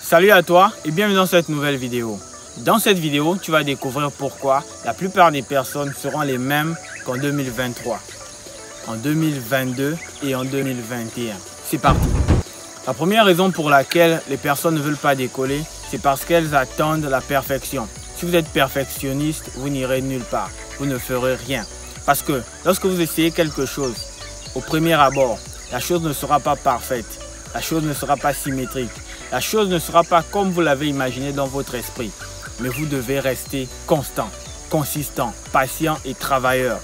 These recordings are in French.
Salut à toi et bienvenue dans cette nouvelle vidéo. Dans cette vidéo, tu vas découvrir pourquoi la plupart des personnes seront les mêmes qu'en 2023, en 2022 et en 2021. C'est parti. La première raison pour laquelle les personnes ne veulent pas décoller, c'est parce qu'elles attendent la perfection. Si vous êtes perfectionniste, vous n'irez nulle part. Vous ne ferez rien. Parce que lorsque vous essayez quelque chose, au premier abord, la chose ne sera pas parfaite. La chose ne sera pas symétrique. La chose ne sera pas comme vous l'avez imaginé dans votre esprit. Mais vous devez rester constant, consistant, patient et travailleur.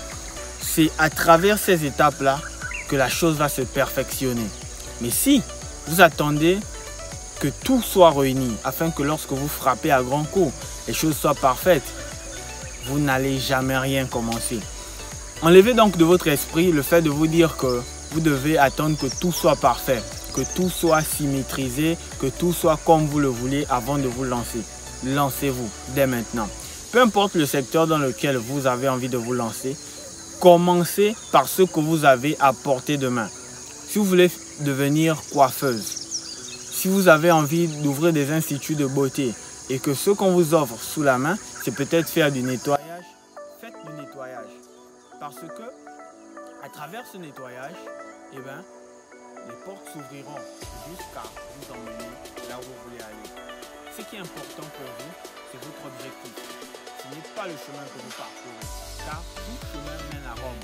C'est à travers ces étapes-là que la chose va se perfectionner. Mais si vous attendez que tout soit réuni afin que lorsque vous frappez à grands coups, les choses soient parfaites, vous n'allez jamais rien commencer. Enlevez donc de votre esprit le fait de vous dire que vous devez attendre que tout soit parfait, que tout soit symétrisé, que tout soit comme vous le voulez avant de vous lancer. Lancez-vous dès maintenant. Peu importe le secteur dans lequel vous avez envie de vous lancer, commencez par ce que vous avez à portée de main. Si vous voulez devenir coiffeuse, si vous avez envie d'ouvrir des instituts de beauté et que ce qu'on vous offre sous la main, c'est peut-être faire du nettoyage, faites du nettoyage. Parce que, à travers ce nettoyage, les portes s'ouvriront jusqu'à vous emmener là où vous voulez aller. Ce qui est important pour vous, c'est votre objectif. Ce n'est pas le chemin que vous parcourez, car tout chemin mène à Rome.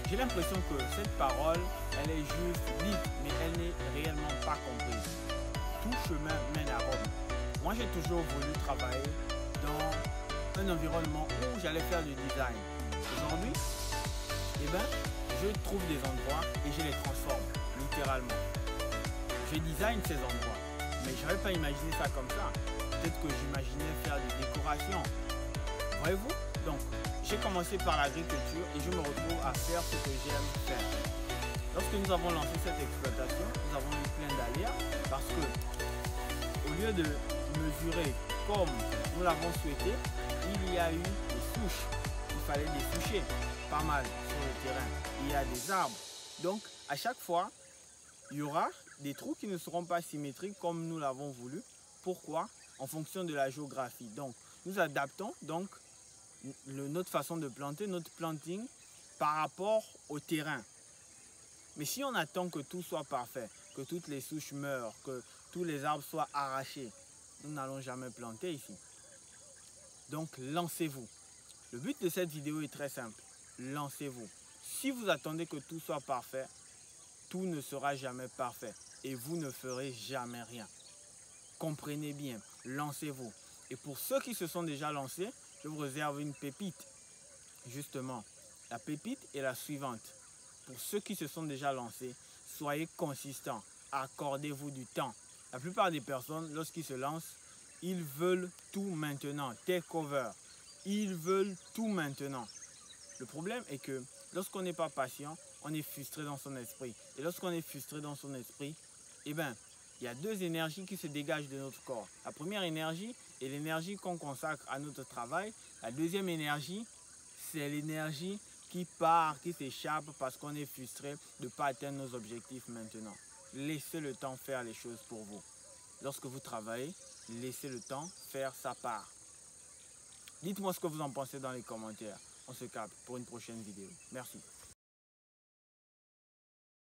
J'ai l'impression que cette parole, elle est juste dite, mais elle n'est réellement pas comprise. Tout chemin mène à Rome. Moi, j'ai toujours voulu travailler dans un environnement où j'allais faire du design. Aujourd'hui, je trouve des endroits et je les transforme, littéralement. Je design ces endroits, mais je n'avais pas imaginé ça comme ça. Peut-être que j'imaginais faire des décorations. Voyez-vous? Donc, j'ai commencé par l'agriculture et je me retrouve à faire ce que j'aime faire. Lorsque nous avons lancé cette exploitation, nous avons eu plein d'aléas parce que, au lieu de mesurer comme nous l'avons souhaité, il y a eu des souches. Il fallait des soucher pas mal sur le terrain. Il y a des arbres. Donc, à chaque fois, il y aura des trous qui ne seront pas symétriques comme nous l'avons voulu. Pourquoi? En fonction de la géographie. Donc, nous adaptons donc notre façon de planter, notre planting par rapport au terrain. Mais si on attend que tout soit parfait, que toutes les souches meurent, que tous les arbres soient arrachés, nous n'allons jamais planter ici. Donc, lancez-vous. Le but de cette vidéo est très simple. Lancez-vous. Si vous attendez que tout soit parfait, tout ne sera jamais parfait et vous ne ferez jamais rien. Comprenez bien, lancez-vous. Et pour ceux qui se sont déjà lancés, je vous réserve une pépite. Justement, la pépite est la suivante. Pour ceux qui se sont déjà lancés, soyez consistants. Accordez-vous du temps. La plupart des personnes, lorsqu'ils se lancent, ils veulent tout maintenant. Take over. Ils veulent tout maintenant. Le problème est que lorsqu'on n'est pas patient, on est frustré dans son esprit. Et lorsqu'on est frustré dans son esprit, il y a deux énergies qui se dégagent de notre corps. La première énergie est l'énergie qu'on consacre à notre travail. La deuxième énergie, c'est l'énergie qui part, qui s'échappe parce qu'on est frustré de ne pas atteindre nos objectifs maintenant. Laissez le temps faire les choses pour vous. Lorsque vous travaillez, laissez le temps faire sa part. Dites-moi ce que vous en pensez dans les commentaires. On se capte pour une prochaine vidéo. Merci.